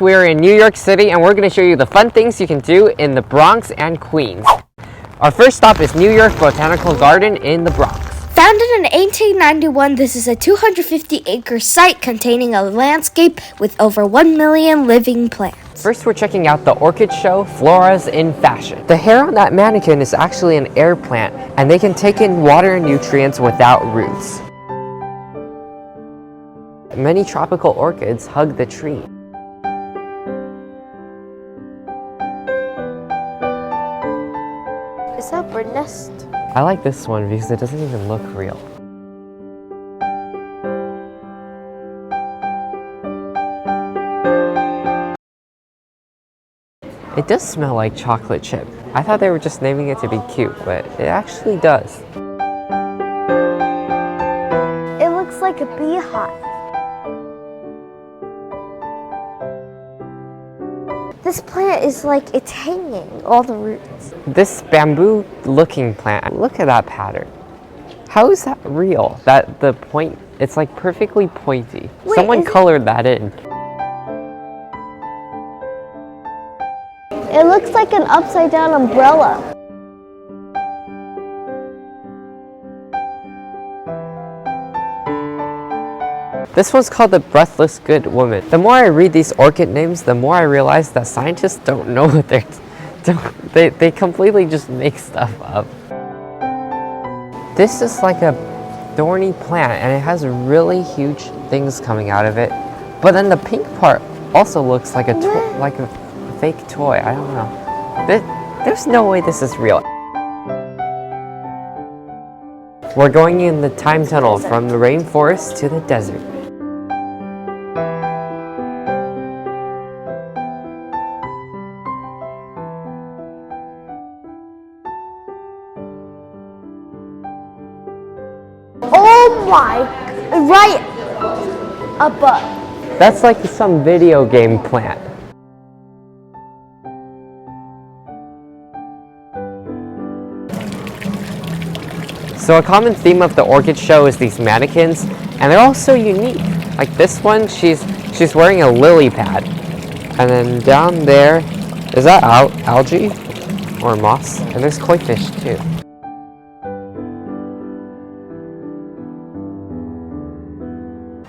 We're in New York City and we're going to show you the fun things you can do in the Bronx and Queens. Our first stop is New York Botanical Garden in the Bronx. Founded in 1891, this is a 250-acre site containing a landscape with over 1 million living plants. First, we're checking out the orchid show, Floras in Fashion. The hair on that mannequin is actually an air plant, and they can take in water and nutrients without roots. Many tropical orchids hug the tree. Is that a bird nest? I like this one because it doesn't even look real. It does smell like chocolate chip. I thought they were just naming it to be cute, but it actually does. It looks like a beehive. This plant is like it's hanging, all the roots. This bamboo looking plant, look at that pattern. How is that real? That the point, it's like perfectly pointy. Wait, someone colored that in. It looks like an upside down umbrella. This one's called the Breathless Good Woman. The more I read these orchid names, the more I realize that scientists don't know what they completely just make stuff up. This is like a thorny plant and it has really huge things coming out of it. But then the pink part also looks like a fake toy. I don't know. There's no way this is real. We're going in the time tunnel from the rainforest to the desert. Oh my, right above. That's like some video game plant. So a common theme of the orchid show is these mannequins, and they're all so unique. Like this one, she's wearing a lily pad. And then down there, is that algae or moss? And there's koi fish too.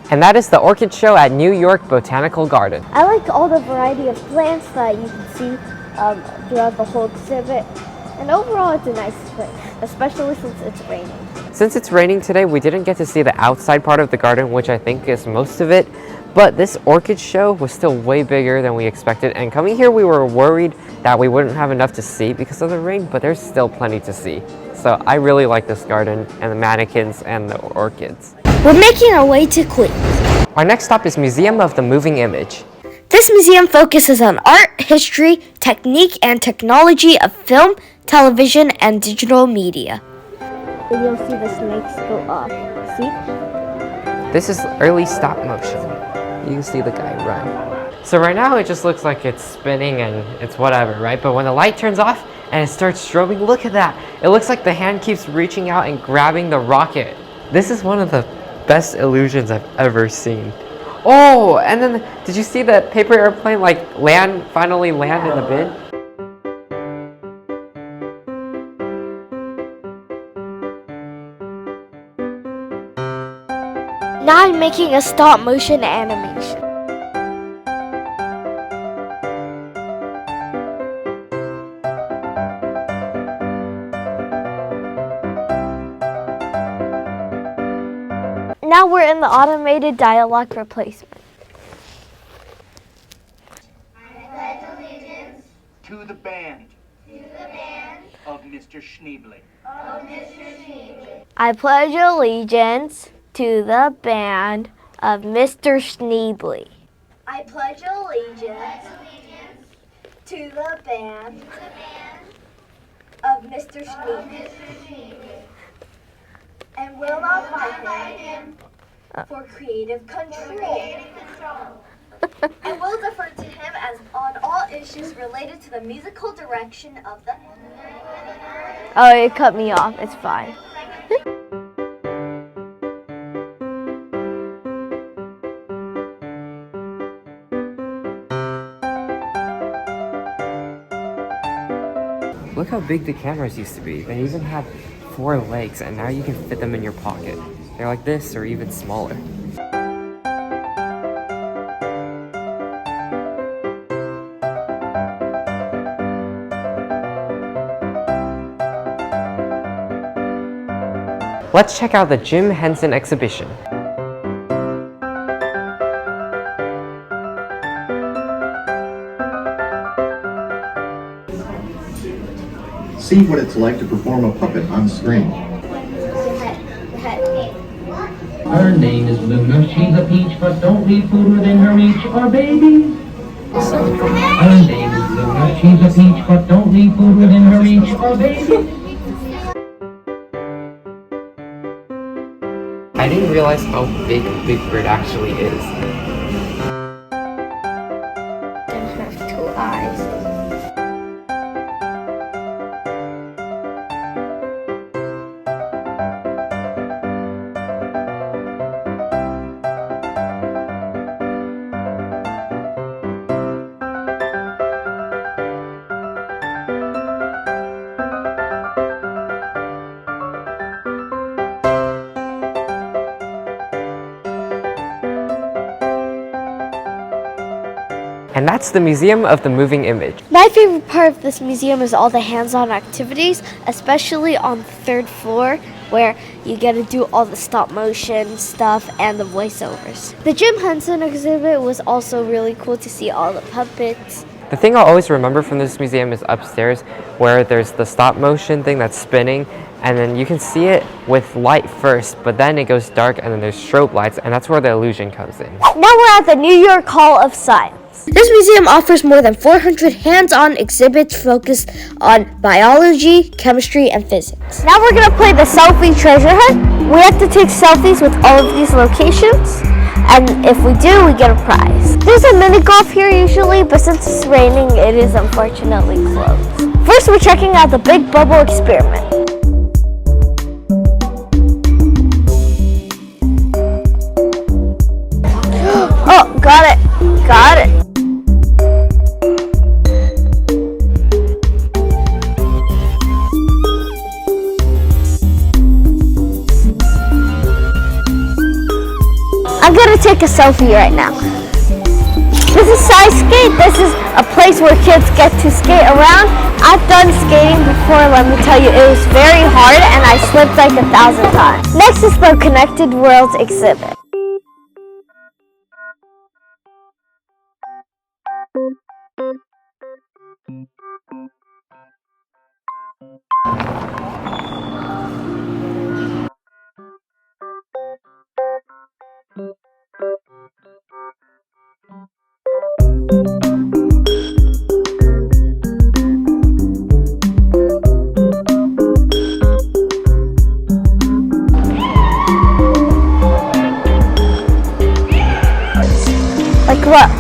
And that is the orchid show at New York Botanical Garden. I like all the variety of plants that you can see throughout the whole exhibit. And overall, it's a nice place, especially since it's raining. Since it's raining today, we didn't get to see the outside part of the garden, which I think is most of it. But this orchid show was still way bigger than we expected. And coming here, we were worried that we wouldn't have enough to see because of the rain, but there's still plenty to see. So I really like this garden and the mannequins and the orchids. We're making our way to Queens. Our next stop is Museum of the Moving Image. This museum focuses on art, history, technique, and technology of film, television, and digital media. And you'll see the snakes go up. See? This is early stop motion. You can see the guy run. So right now it just looks like it's spinning and it's whatever, right? But when the light turns off and it starts strobing, look at that. It looks like the hand keeps reaching out and grabbing the rocket. This is one of the best illusions I've ever seen. Oh, and then did you see that paper airplane finally land in the bin? Now I'm making a stop motion animation. Now we're in the automated dialogue replacement. I pledge allegiance to the band of Mr. Schneebly. I pledge allegiance to the band of Mr. Schneebly. I pledge allegiance to the band of Mr. Schneebly. And will not fight him for creative control. And will defer to him as on all issues related to the musical direction of the... Oh, it cut me off. It's fine. Look how big the cameras used to be. They even had 4 legs, and now you can fit them in your pocket. They're like this or even smaller. Let's check out the Jim Henson exhibition. See what it's like to perform a puppet on screen. Her name is Luna, she's a peach, but don't leave food within her reach, or baby. Her name is Luna, she's a peach, but don't leave food within her reach, or baby. I didn't realize how big Big Bird actually is. Doesn't have 2 eyes. And that's the Museum of the Moving Image. My favorite part of this museum is all the hands-on activities, especially on the 3rd floor where you get to do all the stop motion stuff and the voiceovers. The Jim Henson exhibit was also really cool to see all the puppets. The thing I'll always remember from this museum is upstairs where there's the stop motion thing that's spinning, and then you can see it with light first, but then it goes dark and then there's strobe lights, and that's where the illusion comes in. Now we're at the New York Hall of Science. This museum offers more than 400 hands-on exhibits focused on biology, chemistry, and physics. Now we're gonna play the selfie treasure hunt. We have to take selfies with all of these locations, and if we do, we get a prize. There's a mini golf here usually, but since it's raining, it is unfortunately closed. First, we're checking out the Big Bubble Experiment. Oh, got it. Got it. I'm gonna take a selfie right now. This is Size Skate. This is a place where kids get to skate around. I've done skating before, let me tell you, it was very hard and I slipped like 1,000 times. Next is the Connected Worlds exhibit. Like, look.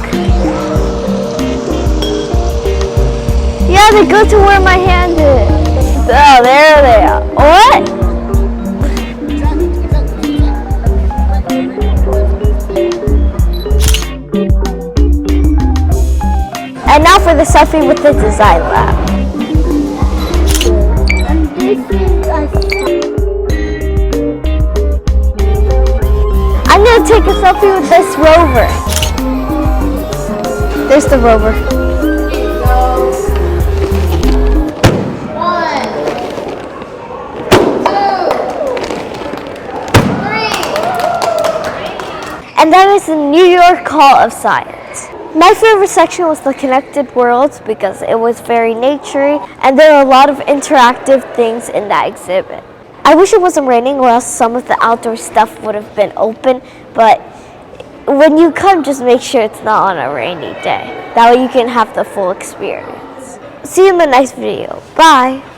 Yeah, they go to where my hand is. Oh, there they are. What? And now for the selfie with the design lab. I'm gonna take a selfie with this rover. There's the rover. 1, 2, 3. And that is the New York Hall of Science. My favorite section was the Connected Worlds because it was very naturey and there are a lot of interactive things in that exhibit. I wish it wasn't raining or else some of the outdoor stuff would have been open, but when you come, just make sure it's not on a rainy day. That way you can have the full experience. See you in the next video. Bye!